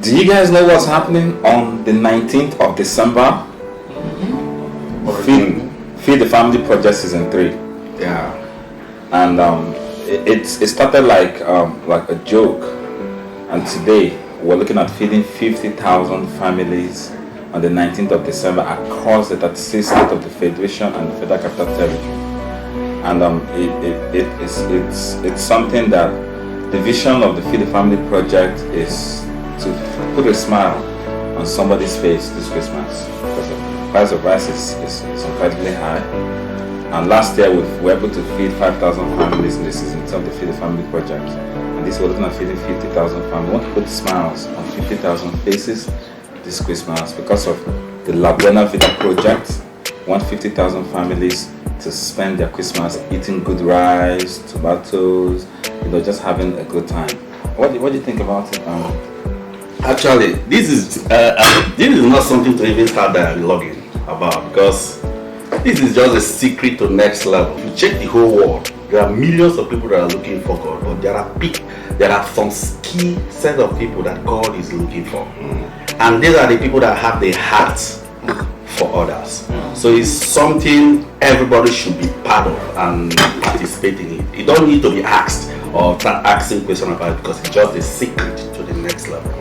Do you guys know what's happening on the 19th of December? Feed the Family Project Season 3. Yeah. And it started like a joke. And today we're looking at feeding 50,000 families on the 19th of December across the 36 states of the Federation and the Federal Capital Territory. And it's something that the vision of the Feed the Family Project is to put a smile on somebody's face this Christmas, because the price of rice is incredibly high. And last year we were able to feed 5,000 families in the season of the Feed the Family Project. And this we're looking at feeding 50,000 families. We want to put smiles on 50,000 faces this Christmas because of the Buena Vida project. We want 50,000 families to spend their Christmas eating good rice, tomatoes, just having a good time. What do you think about it? Actually, this is not something to even start dialoguing about, because this is just a secret to next level. If you check the whole world, there are millions of people that are looking for God, but there are some key set of people that God is looking for, and these are the people that have the heart for others. So it's something everybody should be part of and participate in it. You don't need to be asked or start asking questions about it, because it's just a secret to the next level.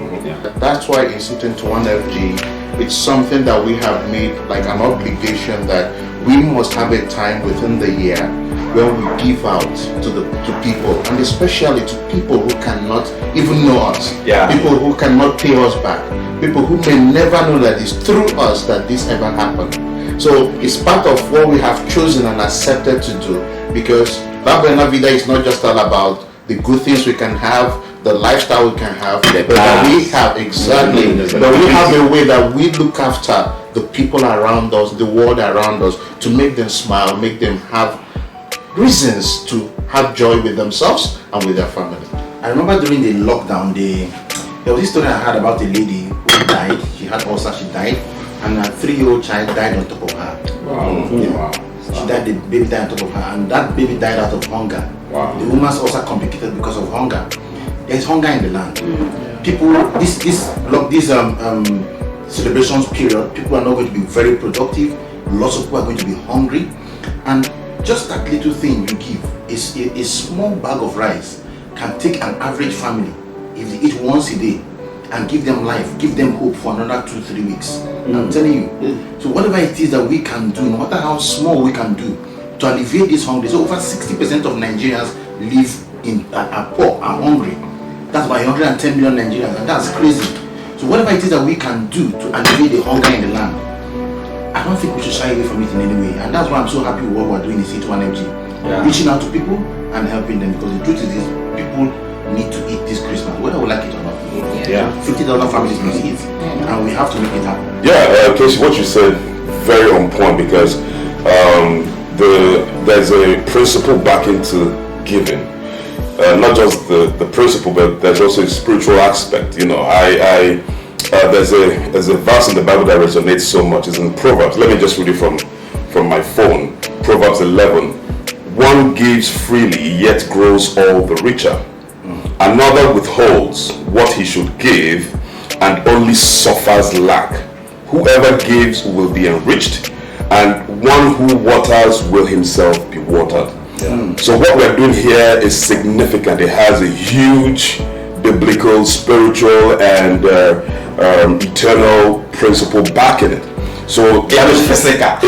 That's why Institute 1FG, it's something that we have made like an obligation that we must have a time within the year where we give out to people, and especially to people who cannot even know us, people who cannot pay us back, people who may never know that it's through us that this ever happened. So it's part of what we have chosen and accepted to do, because Buena Vida is not just all about the good things we can have, the lifestyle we can have, but that we have but we have a way that we look after the people around us, the world around us, to make them smile, make them have reasons to have joy with themselves and with their family. I remember during the lockdown, there was this story I heard about a lady who died. She had ulcer, she died, and a 3-year-old child died on top of her. Wow. She died, the baby died on top of her, and that baby died out of hunger. Wow. The woman's ulcer complicated because of hunger. There's hunger in the land. People, this celebrations period, people are not going to be very productive. Lots of people are going to be hungry, and just that little thing you give, is a small bag of rice can take an average family, if they eat once a day, and give them life, give them hope for another 2-3 weeks. I'm telling you. So whatever it is that we can do, no matter how small we can do, to alleviate this hunger. So over 60% of Nigerians live are poor, are hungry. That's about 110 million Nigerians, and that's crazy. So whatever it is that we can do to alleviate the hunger in the land, I don't think we should shy away from it in any way. And that's why I'm so happy with what we're doing in C21MG. Reaching out to people and helping them, because the truth is this, people need to eat this Christmas, whether we like it or not. 50,000 families must eat, and we have to make it happen. Casey, what you said, very on point, because there's a principle back into giving. Not just the principle, but there's also a spiritual aspect. There's a verse in the Bible that resonates so much. It's in Proverbs. Let me just read it from my phone. Proverbs 11. One gives freely, yet grows all the richer. Another withholds what he should give, and only suffers lack. Whoever gives will be enriched, and one who waters will himself be watered. So what we're doing here is significant. It has a huge biblical, spiritual, and eternal principle backing it. So that is physical.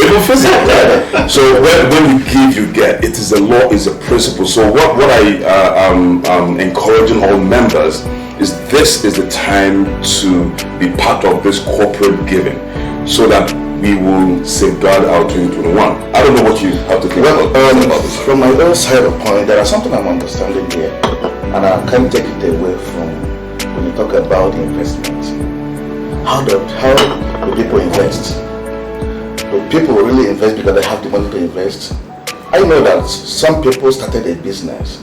So when you give, you get. It is a law, is a principle. So what I am encouraging all members is, this is the time to be part of this corporate giving, so that we will safeguard our 2021. I don't know what you have to think about this. From my own side of point, there is something I'm understanding here, and I can't take it away from when you talk about investment. How do people invest? Do people really invest because they have the money to invest? I know that some people started a business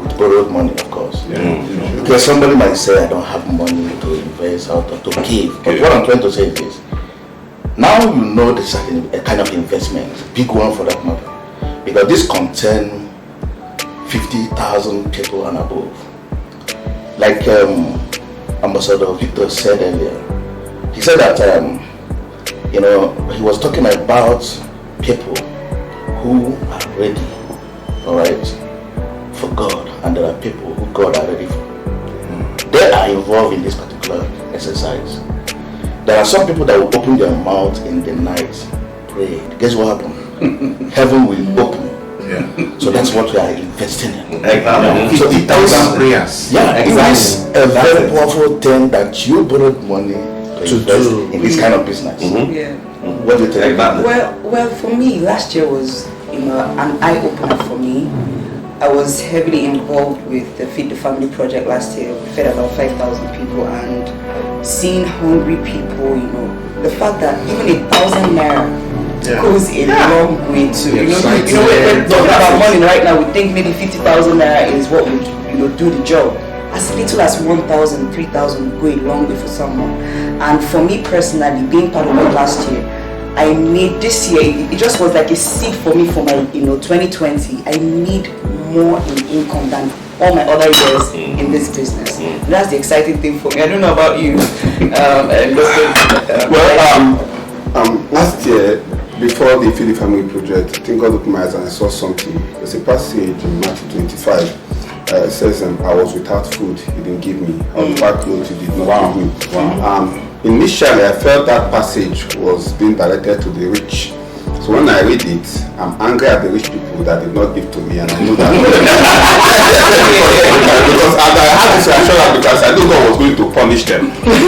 with borrowed money, of course. Because somebody might say, I don't have money to invest or to give. But what I'm trying to say is this. Now you know this is a kind of investment, big one for that matter, because this contains 50,000 people and above. Like Ambassador Victor said earlier. He said that he was talking about people who are ready, all right, for God, and there are people who God are ready for. They are involved in this particular exercise. There are some people that will open their mouth in the night, pray. Guess what happened? Heaven will open. Yeah. So that's what we are investing in. Exactly. So it is prayers. Yeah, it is a very powerful thing that you borrowed money to invest in this kind of business. Yeah. What do you think? Well, for me, last year was an eye opener for me. I was heavily involved with the Feed the Family project last year. We fed about 5,000 people, and seeing hungry people, the fact that even 1,000 naira goes a long way to, we're talking about money right now, we think maybe 50,000 naira is what would, do the job. As little as 1,000, 3,000 would go a long way for someone. And for me personally, being part of it last year, I made this year, it just was like a seed for me for my, 2020. I need more in income than all my other years in this business. That's the exciting thing for me. I don't know about you. Last year, before the Feed the Family project, I think God opened my eyes and I saw something. There's a passage in Matthew 25. It says, I was without food, you didn't give me. I was without clothes, you did not give me. Initially, I felt that passage was being directed to the rich. So when I read it, I'm angry at the rich people that did not give to me, and I know that because I had this assurance because I knew God was going to punish them. But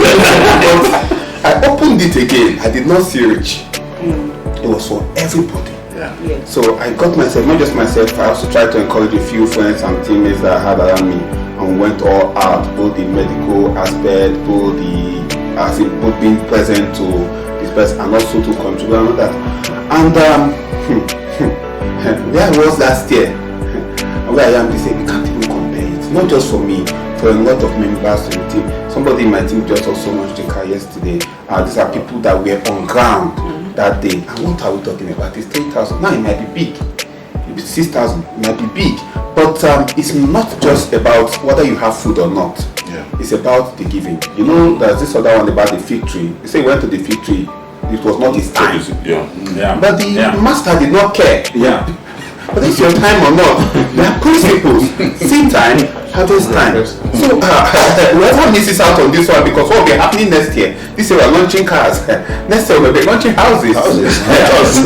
I opened it again. I did not see rich. It was for everybody. So I got myself, not just myself, I also tried to encourage a few friends and teammates that I had around me, and went all out, both the medical aspect, both being present to this person and also to contribute and all that. And where I was last year and where I am this year, you can't even compare it. Not just for me, for a lot of members of the team. Somebody in my team just also launched the car yesterday. These are people that were on ground that day. And what are we talking about? It's 3,000. Now it might be big. It 6,000. It might be big. But it's not just about whether you have food or not. It's about the giving. There's this other one about the fig tree. They say he went to the fig tree. It was not his time. But the master did not care. But it's your time or not. There are principles. Seed time, harvest time. So whoever misses out on this one, because what will be happening next year? This year we're launching cars. Next year we'll be launching houses. If 5,000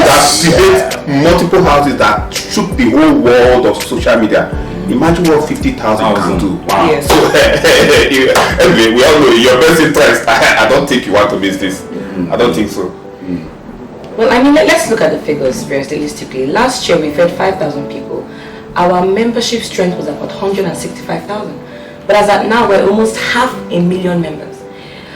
that create multiple houses that shook the whole world of social media. Imagine what 50,000 can do. Wow. Yes. So anyway, we all know your best interest. I don't think you want to miss this. I don't think so. Well, let's look at the figures realistically. Last year we fed 5,000 people. Our membership strength was about 165,000. But as at now, we're almost 500,000 members.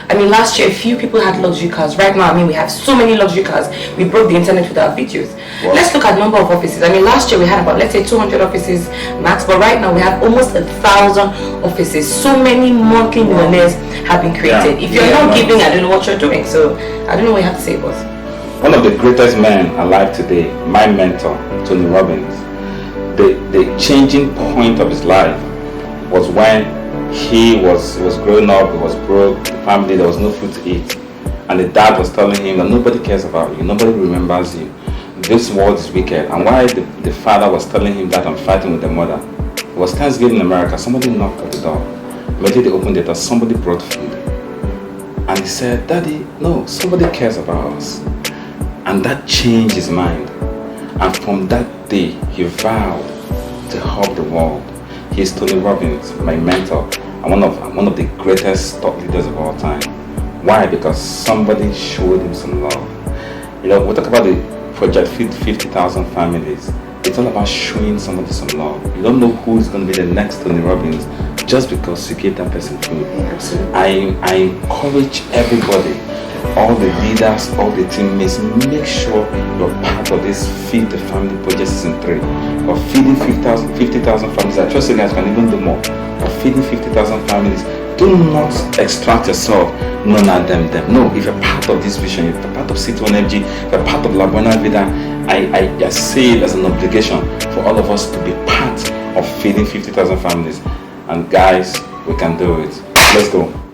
Last year, a few people had luxury cars. Right now, we have so many luxury cars. We broke the internet with our videos. Wow. Let's look at number of offices. Last year we had about, let's say, 200 offices max. But right now we have almost 1,000 offices. So many monthly millionaires have been created. If you're not giving, I don't know what you're doing. So I don't know what you have to say, boss. One of the greatest men alive today, my mentor, Tony Robbins, the changing point of his life was when he was growing up, he was broke, the family, there was no food to eat. And the dad was telling him that nobody cares about you, nobody remembers you. This world is wicked. And while the father was telling him that and fighting with the mother, it was Thanksgiving in America, somebody knocked at the door. Immediately they opened the door, somebody brought food. And he said, Daddy, no, somebody cares about us. And that changed his mind. And from that day, he vowed to help the world. He is Tony Robbins, my mentor, and one of the greatest thought leaders of all time. Why? Because somebody showed him some love. We talk about the project Feed 50,000 families. It's all about showing somebody some love. You don't know who is going to be the next Tony Robbins just because you gave that person food. I encourage everybody, all the leaders, all the teammates, make sure you're part of this Feed the Family project season 3. Or feeding 50,000 families. I trust you guys can even do more. Or feeding 50,000 families. Do not extract yourself. No, not them. No, if you're part of this vision, if you're part of C2 Energy, if you're part of Buena Vida, I see it as an obligation for all of us to be part of feeding 50,000 families. And guys, We can do it. Let's go.